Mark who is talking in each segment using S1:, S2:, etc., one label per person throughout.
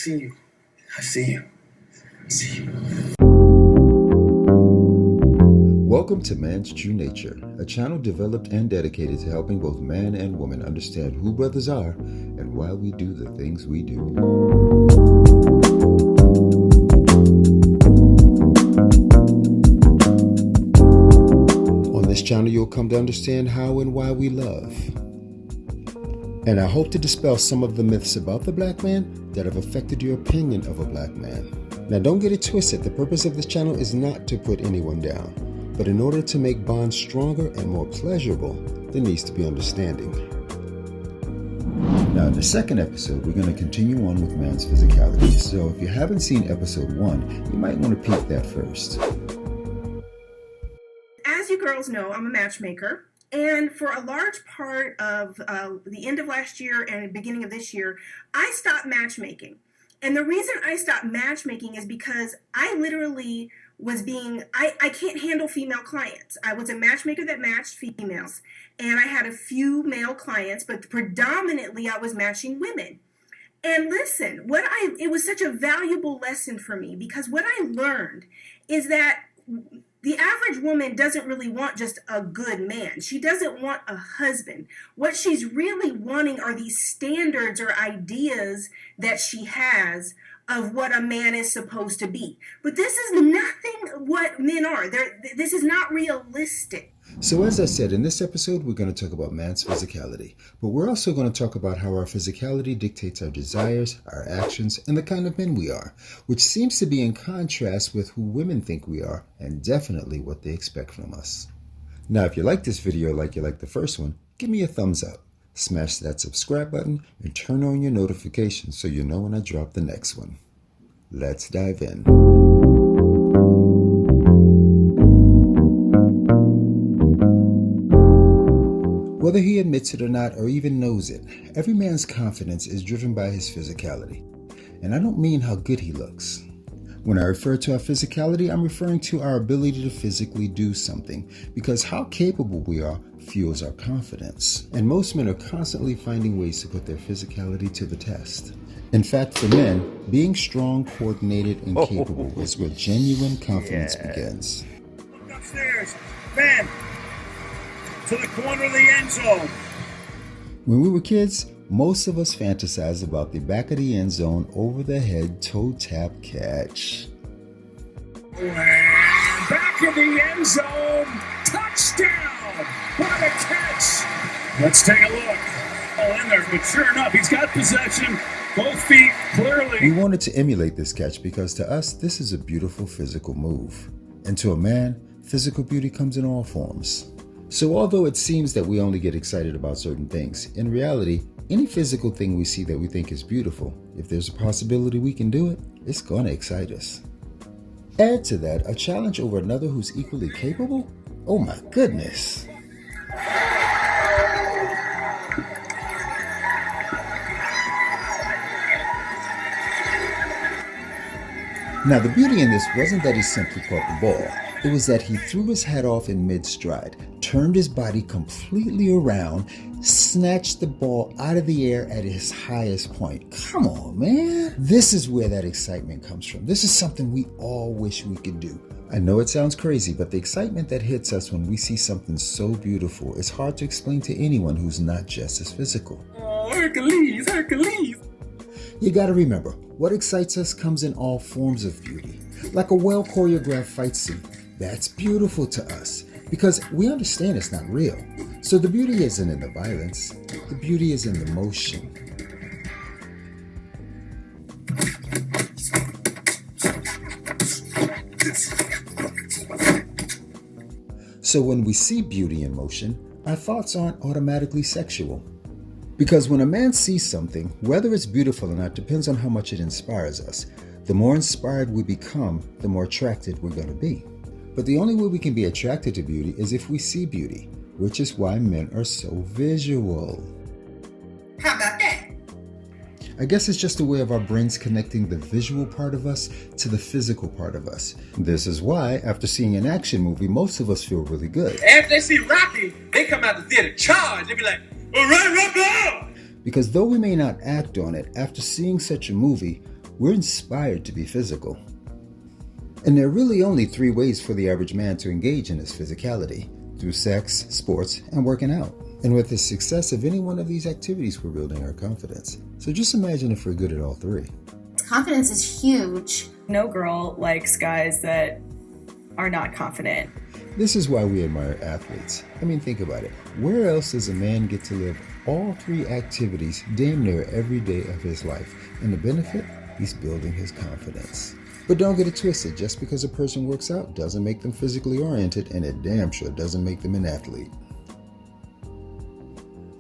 S1: see you. I see you. I see you.
S2: Welcome to Man's True Nature, a channel developed and dedicated to helping both man and woman understand who brothers are and why we do the things we do. On this channel, you'll come to understand how and why we love. And I hope to dispel some of the myths about the black man that have affected your opinion of a black man. Now, don't get it twisted. The purpose of this channel is not to put anyone down. But in order to make bonds stronger and more pleasurable, there needs to be understanding. Now, in the second episode, we're going to continue on with man's physicality. So if you haven't seen episode 1, you might want to peek that first.
S3: As you girls know, I'm a matchmaker. And for a large part of the end of last year and beginning of this year, I stopped matchmaking. And the reason I stopped matchmaking is because I literally I can't handle female clients. I was a matchmaker that matched females, and I had a few male clients, but predominantly I was matching women. And listen, it was such a valuable lesson for me, because what I learned is that the average woman doesn't really want just a good man. She doesn't want a husband. What she's really wanting are these standards or ideas that she has of what a man is supposed to be. But this is nothing what men are. This is not realistic.
S2: So as I said, in this episode, we're going to talk about man's physicality. But we're also going to talk about how our physicality dictates our desires, our actions, and the kind of men we are, which seems to be in contrast with who women think we are, and definitely what they expect from us. Now, if you like this video like you liked the first one, give me a thumbs up. Smash that subscribe button and turn on your notifications so you know when I drop the next one. Let's dive in. Whether he admits it or not, or even knows it, every man's confidence is driven by his physicality. And I don't mean how good he looks. When I refer to our physicality, I'm referring to our ability to physically do something, because how capable we are fuels our confidence. And most men are constantly finding ways to put their physicality to the test. In fact, for men, being strong, coordinated, and capable is where genuine confidence begins.
S1: Look upstairs. Man, to the corner of the end zone.
S2: When we were kids, most of us fantasized about the back of the end zone over the head toe tap catch.
S1: And back in the end zone. Touchdown. What a catch. Let's take a look. Oh, in there, but sure enough, he's got possession. Both feet clearly.
S2: We wanted to emulate this catch because to us, this is a beautiful physical move. And to a man, physical beauty comes in all forms. So although it seems that we only get excited about certain things, in reality, any physical thing we see that we think is beautiful, if there's a possibility we can do it, it's gonna excite us. Add to that a challenge over another who's equally capable? Oh my goodness. Now, the beauty in this wasn't that he simply caught the ball. It was that he threw his hat off in mid-stride, turned his body completely around, snatched the ball out of the air at his highest point. Come on, man. This is where that excitement comes from. This is something we all wish we could do. I know it sounds crazy, but the excitement that hits us when we see something so beautiful is hard to explain to anyone who's not just as physical.
S1: Oh, Hercules, Hercules.
S2: You gotta remember, what excites us comes in all forms of beauty. Like a well-choreographed fight scene, that's beautiful to us because we understand it's not real. So the beauty isn't in the violence, the beauty is in the motion. So when we see beauty in motion, our thoughts aren't automatically sexual. Because when a man sees something, whether it's beautiful or not depends on how much it inspires us. The more inspired we become, the more attracted we're going to be. But the only way we can be attracted to beauty is if we see beauty, which is why men are so visual.
S3: How about that?
S2: I guess it's just a way of our brains connecting the visual part of us to the physical part of us. This is why, after seeing an action movie, most of us feel really good.
S1: After they see Rocky, they come out the theater charged. They be like, all right, Rocky!
S2: Because though we may not act on it, after seeing such a movie, We're inspired to be physical. And there are really only 3 ways for the average man to engage in his physicality: through sex, sports, and working out. And with the success of any one of these activities, we're building our confidence. So just imagine if we're good at all 3.
S4: Confidence is huge.
S5: No girl likes guys that are not confident.
S2: This is why we admire athletes. I mean, think about it. Where else does a man get to live all 3 activities damn near every day of his life? And the benefit? He's building his confidence. But don't get it twisted. Just because a person works out doesn't make them physically oriented, and it damn sure doesn't make them an athlete.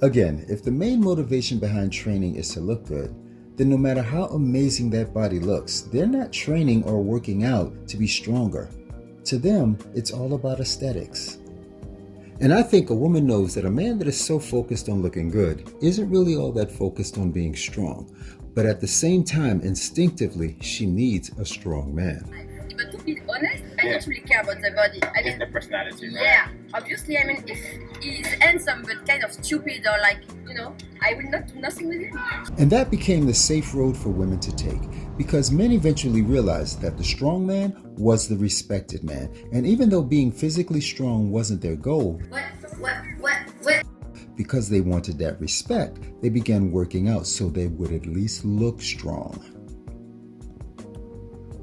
S2: Again, if the main motivation behind training is to look good, then no matter how amazing that body looks, they're not training or working out to be stronger. To them, it's all about aesthetics. And I think a woman knows that a man that is so focused on looking good isn't really all that focused on being strong. But at the same time, instinctively, she needs a strong man.
S6: But to be honest, I don't really care about the body. I mean,
S7: It's the personality, right?
S6: yeah, obviously, I mean, if he's handsome but kind of stupid or like, I will not do nothing with him.
S2: And that became the safe road for women to take, because men eventually realized that the strong man was the respected man. And even though being physically strong wasn't their goal,
S4: What?
S2: because they wanted that respect, they began working out so they would at least look strong.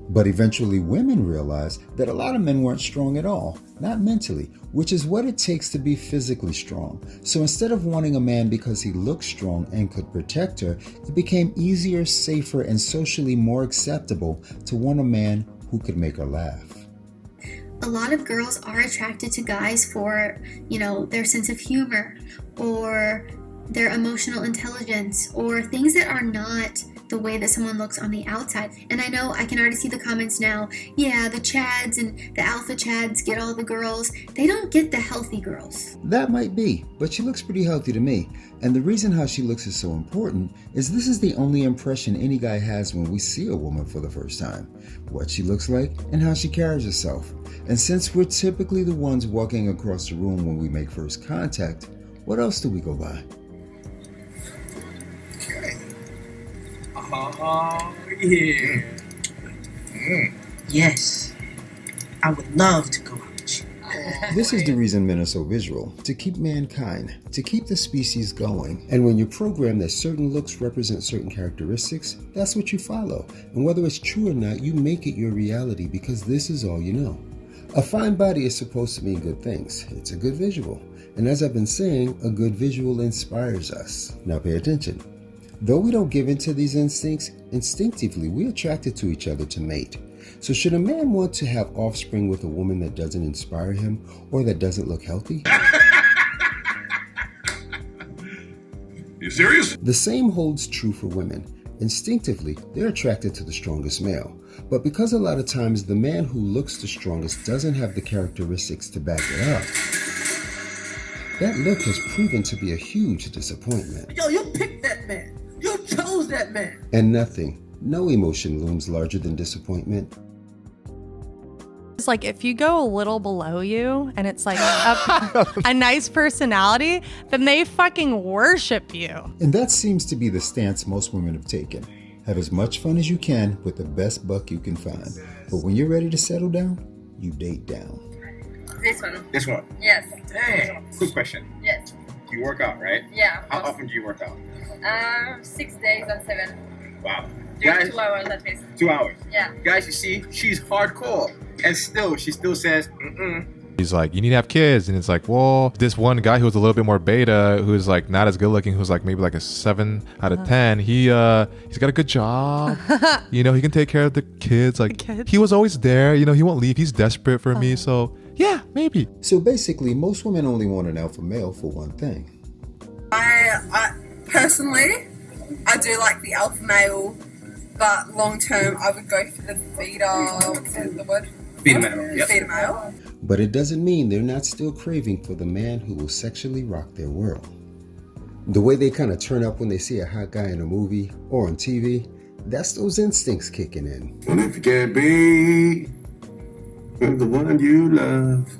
S2: But eventually women realized that a lot of men weren't strong at all, not mentally, which is what it takes to be physically strong. So instead of wanting a man because he looked strong and could protect her, it became easier, safer, and socially more acceptable to want a man who could make her laugh.
S4: A lot of girls are attracted to guys for, their sense of humor or their emotional intelligence or things that are not the way that someone looks on the outside. And I know I can already see the comments now. Yeah, the Chads and the alpha Chads get all the girls. They don't get the healthy girls.
S2: That might be, but she looks pretty healthy to me. And the reason how she looks is so important is this is the only impression any guy has when we see a woman for the first time. What she looks like and how she carries herself. And since we're typically the ones walking across the room when we make first contact, what else do we go by?
S1: Oh, yeah.
S8: Yes, I would love to go out with you.
S2: This is the reason men are so visual, to keep mankind, to keep the species going. And when you're programmed that certain looks represent certain characteristics, that's what you follow. And whether it's true or not, you make it your reality because this is all you know. A fine body is supposed to mean good things. It's a good visual. And as I've been saying, a good visual inspires us. Now pay attention. Though we don't give in to these instincts, instinctively we're attracted to each other to mate. So should a man want to have offspring with a woman that doesn't inspire him or that doesn't look healthy?
S7: You serious?
S2: The same holds true for women. Instinctively, they're attracted to the strongest male. But because a lot of times the man who looks the strongest doesn't have the characteristics to back it up, that look has proven to be a huge disappointment.
S8: Yo, you picked that man. You chose that man.
S2: And no emotion looms larger than disappointment.
S9: It's like if you go a little below you and it's like a nice personality, then they fucking worship you.
S2: And that seems to be the stance most women have taken. Have as much fun as you can with the best buck you can find. But when you're ready to settle down, you date down.
S6: This one.
S7: This one.
S6: Yes.
S7: Dang. Quick question.
S6: Yes.
S7: You work out, right?
S6: Yeah.
S7: How often do you work out?
S6: 6 days and 7.
S7: Wow.
S6: During
S7: Guys,
S6: 2 hours at least.
S7: 2 hours.
S6: Yeah.
S7: Guys, you see, she's hardcore. And she still says,
S10: He's like, you need to have kids. And it's like, well, this one guy who was a little bit more beta, who's like not as good looking, who's like maybe like a 7 out of 10. He's got a good job. He can take care of the kids. Like he was always there. He won't leave. He's desperate for me. So yeah, maybe.
S2: So basically, most women only want an alpha male for one thing.
S11: I personally, I do like the alpha male, but long term, I would go for the beta. What's the word?
S7: Beta male. Yep.
S11: Beta male.
S2: But it doesn't mean they're not still craving for the man who will sexually rock their world. The way they kind of turn up when they see a hot guy in a movie or on TV, that's those instincts kicking in.
S12: And if you can't be the one you love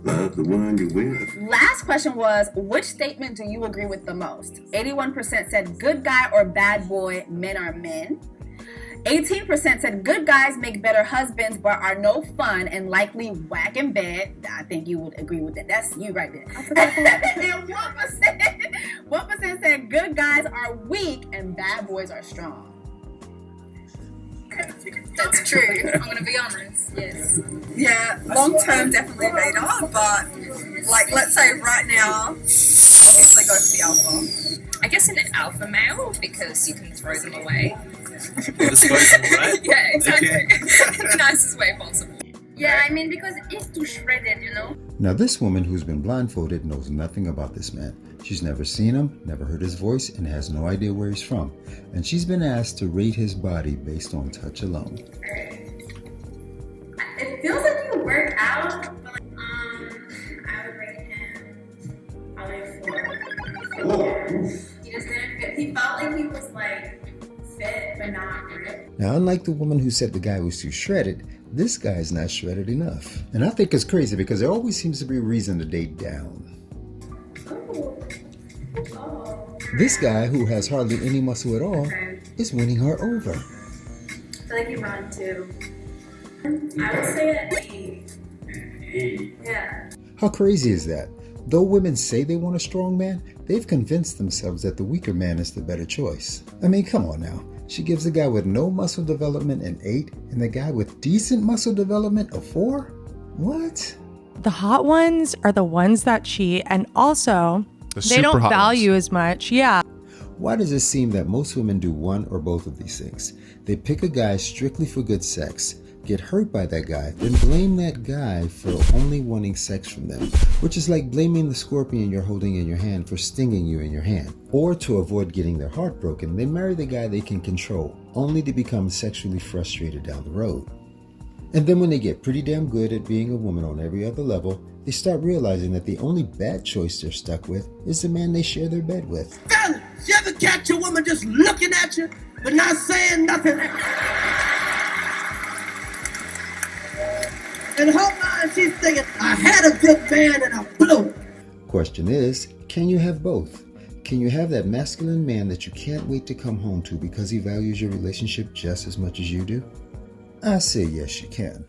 S12: the one you with.
S13: Last question was, which statement do you agree with the most? 81% said good guy or bad boy, men are men. 18% said good guys make better husbands but are no fun and likely whack in bed. I think you would agree with that. That's you right there. And 1% said good guys are weak and bad boys are strong.
S6: That's true. I'm gonna be honest. Yes.
S11: Yeah, long term definitely beta, but like let's say right now, obviously go for the alpha.
S6: I guess an alpha male because you can throw them away.
S14: Disposable, right?
S6: Yeah, exactly.
S14: Okay.
S6: In the nicest way possible. Yeah, I mean because it's too shredded, you know.
S2: Now, this woman who's been blindfolded knows nothing about this man. She's never seen him, never heard his voice, and has no idea where he's from. And she's been asked to rate his body based on touch alone.
S4: It feels like you work out, but like, I would rate him probably a 4. He just didn't fit. He felt like he was like fit but not ripped.
S2: Now, unlike the woman who said the guy was too shredded, this guy's not shredded enough. And I think it's crazy because there always seems to be a reason to date down. This guy, who has hardly any muscle at all, is winning her over.
S4: I feel like you run too. I would say an 8. Yeah.
S2: How crazy is that? Though women say they want a strong man, they've convinced themselves that the weaker man is the better choice. I mean, come on now. She gives the guy with no muscle development an 8 and the guy with decent muscle development a 4? What?
S9: The hot ones are the ones that cheat, and also they don't value as much. Yeah.
S2: Why does it seem that most women do one or both of these things? They pick a guy strictly for good sex, get hurt by that guy, then blame that guy for only wanting sex from them, which is like blaming the scorpion you're holding in your hand for stinging you in your hand. Or to avoid getting their heart broken, they marry the guy they can control, only to become sexually frustrated down the road. And then when they get pretty damn good at being a woman on every other level, they start realizing that the only bad choice they're stuck with is the man they share their bed with.
S8: Fellas, you ever catch a woman just looking at you but not saying nothing? In her mind, she's thinking, I had a good man and I blew it.
S2: Question is, can you have both? Can you have that masculine man that you can't wait to come home to because he values your relationship just as much as you do? I say yes, you can.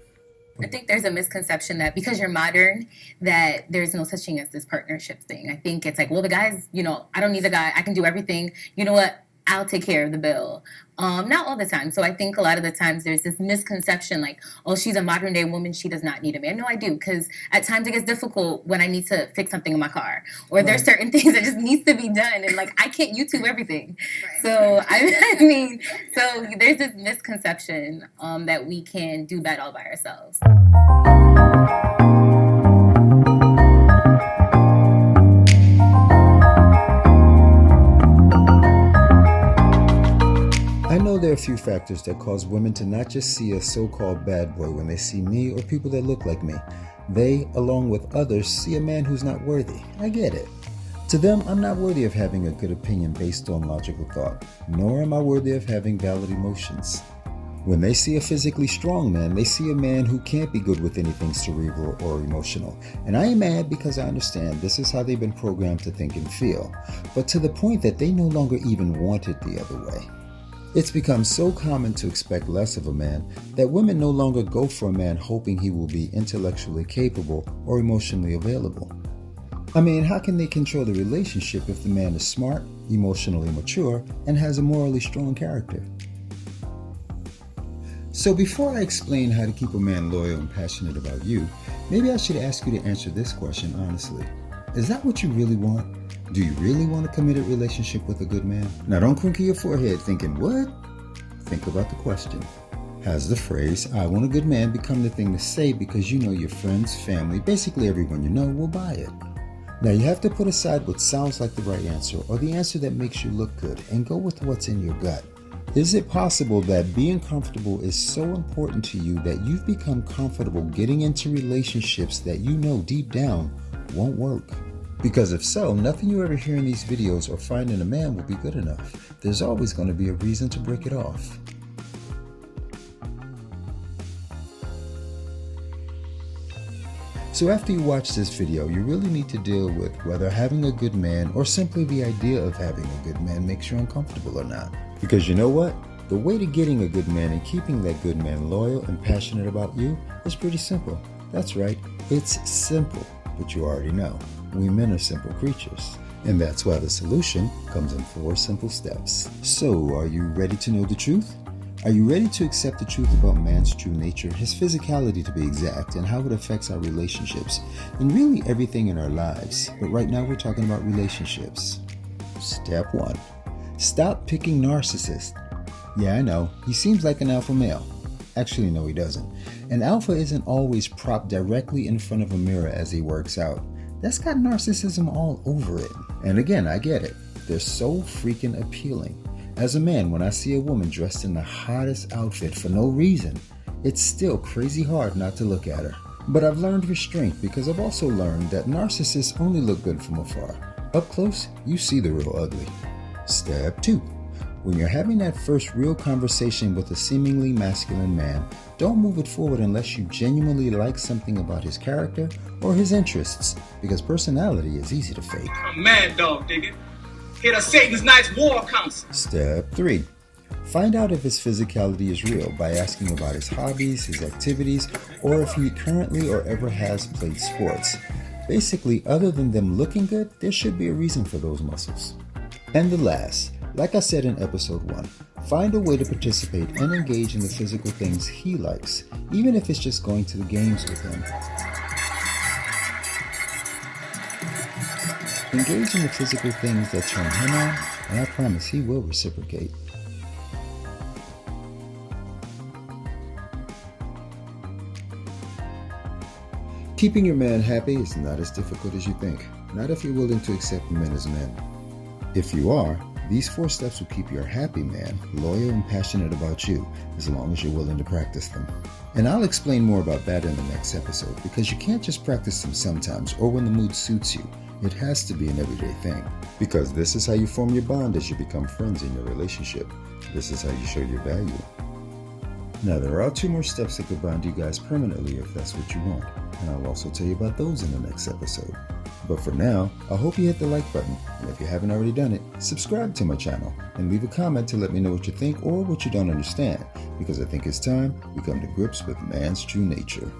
S15: I think there's a misconception that because you're modern, that there's no such thing as this partnership thing. I think it's like, well, the guy's, I don't need the guy. I can do everything. You know what? I'll take care of the bill. Not all the time. So I think a lot of the times there's this misconception like, oh, she's a modern day woman. She does not need a man. No, I do. Because at times it gets difficult when I need to fix something in my car. Or there's certain things that just needs to be done. And like, I can't YouTube everything. Right. So so there's this misconception that we can do that all by ourselves.
S2: I know there are a few factors that cause women to not just see a so-called bad boy when they see me or people that look like me. They, along with others, see a man who's not worthy. I get it. To them, I'm not worthy of having a good opinion based on logical thought, nor am I worthy of having valid emotions. When they see a physically strong man, they see a man who can't be good with anything cerebral or emotional. And I am mad because I understand this is how they've been programmed to think and feel, but to the point that they no longer even want it the other way. It's become so common to expect less of a man that women no longer go for a man hoping he will be intellectually capable or emotionally available. I mean, how can they control the relationship if the man is smart, emotionally mature, and has a morally strong character? So before I explain how to keep a man loyal and passionate about you, maybe I should ask you to answer this question honestly. Is that what you really want? Do you really want a committed relationship with a good man? Now don't crinkle your forehead thinking, what? Think about the question. Has the phrase, I want a good man, become the thing to say because you know your friends, family, basically everyone you know will buy it? Now you have to put aside what sounds like the right answer or the answer that makes you look good and go with what's in your gut. Is it possible that being comfortable is so important to you that you've become comfortable getting into relationships that you know deep down won't work? Because if so, nothing you ever hear in these videos or find in a man will be good enough. There's always going to be a reason to break it off. So after you watch this video, you really need to deal with whether having a good man or simply the idea of having a good man makes you uncomfortable or not. Because you know what? The way to getting a good man and keeping that good man loyal and passionate about you is pretty simple. That's right, it's simple, but you already know. We men are simple creatures. And that's why the solution comes in 4 simple steps. So, are you ready to know the truth? Are you ready to accept the truth about man's true nature, his physicality to be exact, and how it affects our relationships, and really everything in our lives? But right now we're talking about relationships. Step 1. Stop picking narcissists. Yeah, I know, he seems like an alpha male. Actually, no, he doesn't. An alpha isn't always propped directly in front of a mirror as he works out. That's got narcissism all over it. And again, I get it. They're so freaking appealing. As a man, when I see a woman dressed in the hottest outfit for no reason, it's still crazy hard not to look at her. But I've learned restraint because I've also learned that narcissists only look good from afar. Up close, you see the real ugly. Step 2. When you're having that first real conversation with a seemingly masculine man, don't move it forward unless you genuinely like something about his character or his interests, because personality is easy to fake.
S8: I'm mad dog, digga. Hit a Satan's Night's War Council.
S2: Step 3. Find out if his physicality is real by asking about his hobbies, his activities, or if he currently or ever has played sports. Basically, other than them looking good, there should be a reason for those muscles. And the last, like I said in episode 1, find a way to participate and engage in the physical things he likes, even if it's just going to the games with him. Engage in the physical things that turn him on, and I promise he will reciprocate. Keeping your man happy is not as difficult as you think, not if you're willing to accept men as men. If you are, these 4 steps will keep your happy man loyal and passionate about you as long as you're willing to practice them. And I'll explain more about that in the next episode, because you can't just practice them sometimes or when the mood suits you. It has to be an everyday thing, because this is how you form your bond as you become friends in your relationship. This is how you show your value. Now, there are 2 more steps that could bond you guys permanently if that's what you want, and I'll also tell you about those in the next episode. But for now, I hope you hit the like button, and if you haven't already done it, subscribe to my channel and leave a comment to let me know what you think or what you don't understand, because I think it's time we come to grips with man's true nature.